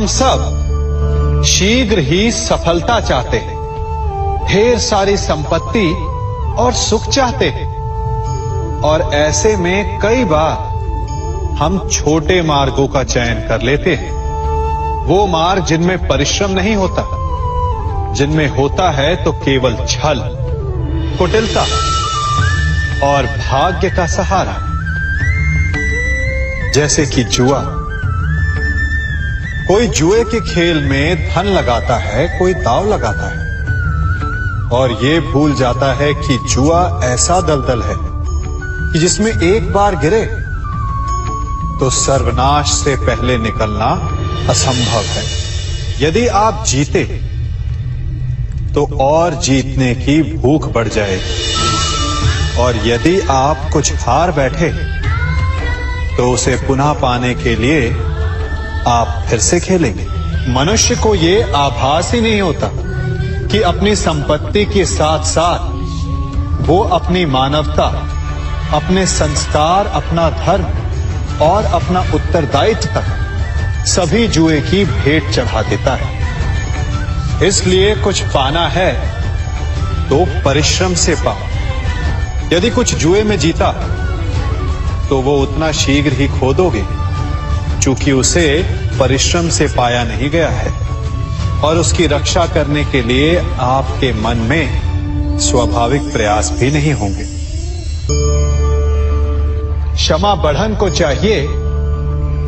हम सब शीघ्र ही सफलता चाहते हैं, ढेर सारी संपत्ति और सुख चाहते हैं, और ऐसे में कई बार हम छोटे मार्गों का चयन कर लेते हैं, वो मार्ग जिनमें परिश्रम नहीं होता, जिनमें होता है तो केवल छल, कुटिलता और भाग्य का सहारा। जैसे कि जुआ। कोई जुए के खेल में धन लगाता है, कोई दांव लगाता है, और ये भूल जाता है कि जुआ ऐसा दलदल है कि जिसमें एक बार गिरे तो सर्वनाश से पहले निकलना असंभव है। यदि आप जीते तो और जीतने की भूख बढ़ जाएगी, और यदि आप कुछ हार बैठे तो उसे पुनः पाने के लिए आप फिर से खेलेंगे। मनुष्य को ये आभास ही नहीं होता कि अपनी संपत्ति के साथ साथ वो अपनी मानवता, अपने संस्कार, अपना धर्म और अपना उत्तरदायित्व तक सभी जुए की भेंट चढ़ा देता है। इसलिए कुछ पाना है तो परिश्रम से पाओ। यदि कुछ जुए में जीता तो वो उतना शीघ्र ही खो दोगे, चूंकि उसे परिश्रम से पाया नहीं गया है, और उसकी रक्षा करने के लिए आपके मन में स्वाभाविक प्रयास भी नहीं होंगे। क्षमा बढ़न को चाहिए,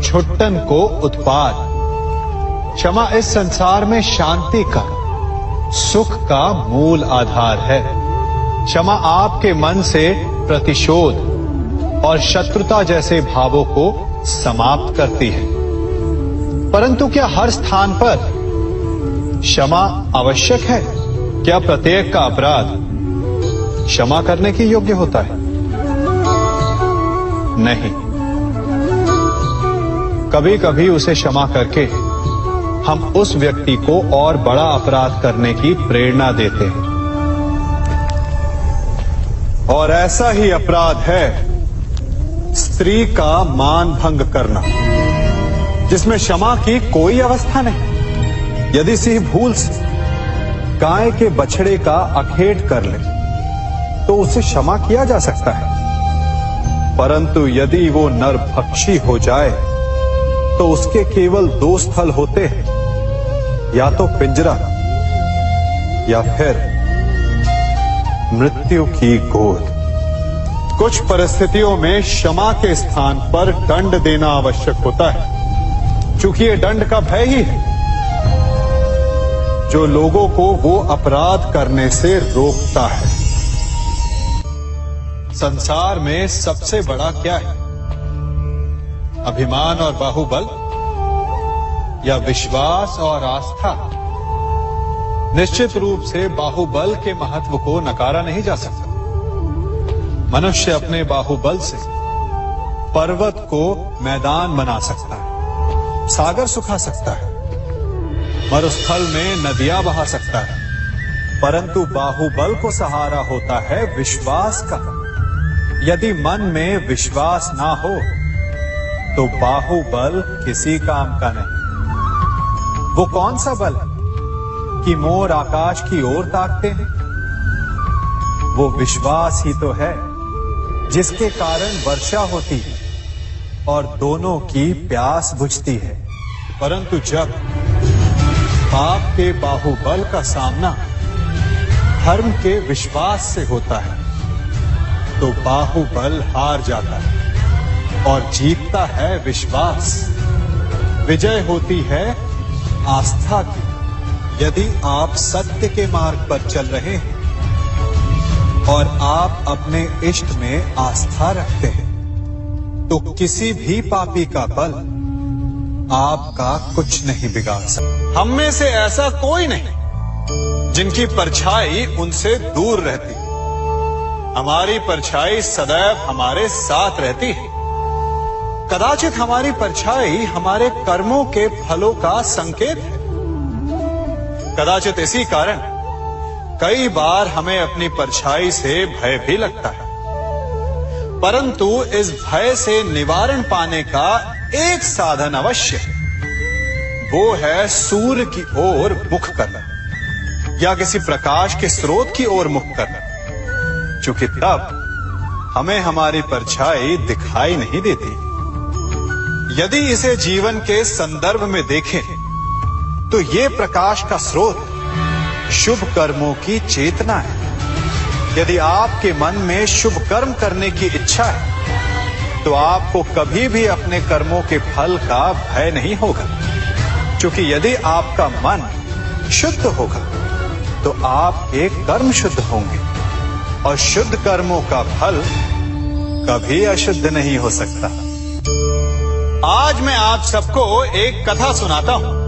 छुट्टन को उत्पाद। क्षमा इस संसार में शांति का, सुख का मूल आधार है। क्षमा आपके मन से प्रतिशोध और शत्रुता जैसे भावों को समाप्त करती है। परंतु क्या हर स्थान पर क्षमा आवश्यक है? क्या प्रत्येक का अपराध क्षमा करने के योग्य होता है? नहीं। कभी कभी उसे क्षमा करके हम उस व्यक्ति को और बड़ा अपराध करने की प्रेरणा देते हैं, और ऐसा ही अपराध है स्त्री का मान भंग करना, जिसमें क्षमा की कोई अवस्था नहीं। यदि सिंह भूल से गाय के बछड़े का अखेट कर ले तो उसे क्षमा किया जा सकता है, परंतु यदि वो नरभक्षी हो जाए तो उसके केवल दो स्थल होते हैं, या तो पिंजरा या फिर मृत्यु की गोद। कुछ परिस्थितियों में क्षमा के स्थान पर दंड देना आवश्यक होता है, क्योंकि ये दंड का भय ही है जो लोगों को वो अपराध करने से रोकता है। संसार में सबसे बड़ा क्या है? अभिमान और बाहुबल, या विश्वास और आस्था? निश्चित रूप से बाहुबल के महत्व को नकारा नहीं जा सकता। मनुष्य अपने बाहुबल से पर्वत को मैदान बना सकता है, सागर सुखा सकता है, मरुस्थल में नदियां बहा सकता है, परंतु बाहुबल को सहारा होता है विश्वास का। यदि मन में विश्वास ना हो तो बाहुबल किसी काम का नहीं। वो कौन सा बल है कि मोर आकाश की ओर ताकते हैं? वो विश्वास ही तो है जिसके कारण वर्षा होती है और दोनों की प्यास बुझती है। परंतु जब पाप के बाहुबल का सामना धर्म के विश्वास से होता है तो बाहुबल हार जाता है और जीतता है विश्वास। विजय होती है आस्था की। यदि आप सत्य के मार्ग पर चल रहे हैं और आप अपने इष्ट में आस्था रखते हैं तो किसी भी पापी का बल आपका कुछ नहीं बिगाड़ सकता। हम में से ऐसा कोई नहीं जिनकी परछाई उनसे दूर रहती। हमारी परछाई सदैव हमारे साथ रहती है। कदाचित हमारी परछाई हमारे कर्मों के फलों का संकेत है। कदाचित इसी कारण कई बार हमें अपनी परछाई से भय भी लगता है, परंतु इस भय से निवारण पाने का एक साधन अवश्य है। वो है सूर्य की ओर मुख करना या किसी प्रकाश के स्रोत की ओर मुख करना, क्योंकि तब हमें हमारी परछाई दिखाई नहीं देती। यदि इसे जीवन के संदर्भ में देखें तो ये प्रकाश का स्रोत शुभ कर्मों की चेतना है। यदि आपके मन में शुभ कर्म करने की इच्छा है तो आपको कभी भी अपने कर्मों के फल का भय नहीं होगा, क्योंकि यदि आपका मन शुद्ध होगा तो आपके कर्म शुद्ध होंगे और शुद्ध कर्मों का फल कभी अशुद्ध नहीं हो सकता। आज मैं आप सबको एक कथा सुनाता हूं।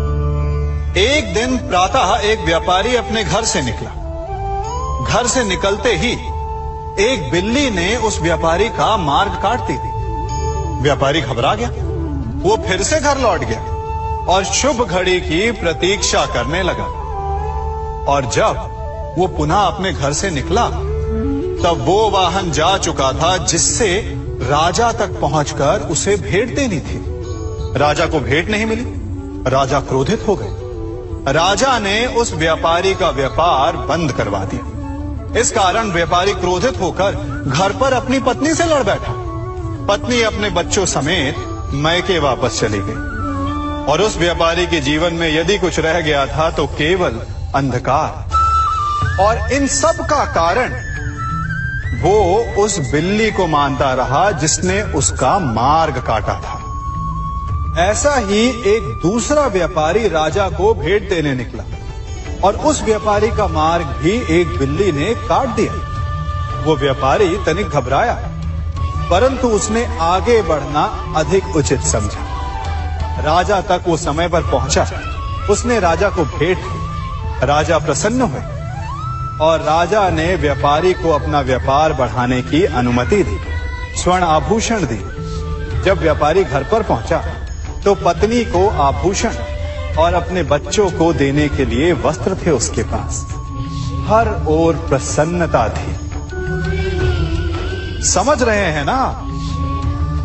एक दिन प्रातः एक व्यापारी अपने घर से निकला। घर से निकलते ही एक बिल्ली ने उस व्यापारी का मार्ग काट दी। व्यापारी घबरा गया। वो फिर से घर लौट गया और शुभ घड़ी की प्रतीक्षा करने लगा। और जब वो पुनः अपने घर से निकला तब वो वाहन जा चुका था जिससे राजा तक पहुंचकर उसे भेंट देनी थी। राजा को भेंट नहीं मिली। राजा क्रोधित हो गए। राजा ने उस व्यापारी का व्यापार बंद करवा दिया। इस कारण व्यापारी क्रोधित होकर घर पर अपनी पत्नी से लड़ बैठा। पत्नी अपने बच्चों समेत मैके वापस चली गई और उस व्यापारी के जीवन में यदि कुछ रह गया था तो केवल अंधकार। और इन सब का कारण वो उस बिल्ली को मानता रहा जिसने उसका मार्ग काटा था। ऐसा ही एक दूसरा व्यापारी राजा को भेंट देने निकला और उस व्यापारी का मार्ग भी एक बिल्ली ने काट दिया। वो व्यापारी तनिक घबराया, परंतु उसने आगे बढ़ना अधिक उचित समझा। राजा तक वो समय पर पहुंचा। उसने राजा को भेंट की। राजा प्रसन्न हुए और राजा ने व्यापारी को अपना व्यापार बढ़ाने की अनुमति दी, स्वर्ण आभूषण दी। जब व्यापारी घर पर पहुंचा तो पत्नी को आभूषण और अपने बच्चों को देने के लिए वस्त्र थे उसके पास। हर ओर प्रसन्नता थी। समझ रहे हैं ना?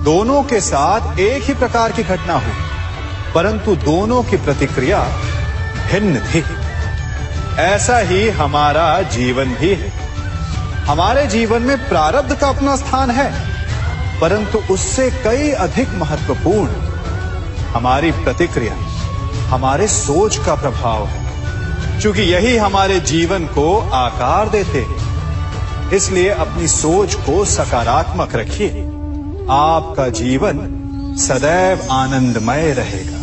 दोनों के साथ एक ही प्रकार की घटना हुई, परंतु दोनों की प्रतिक्रिया भिन्न थी। ऐसा ही हमारा जीवन भी है। हमारे जीवन में प्रारब्ध का अपना स्थान है, परंतु उससे कई अधिक महत्वपूर्ण हमारी प्रतिक्रिया, हमारे सोच का प्रभाव है, क्योंकि यही हमारे जीवन को आकार देते हैं। इसलिए अपनी सोच को सकारात्मक रखिए। आपका जीवन सदैव आनंदमय रहेगा।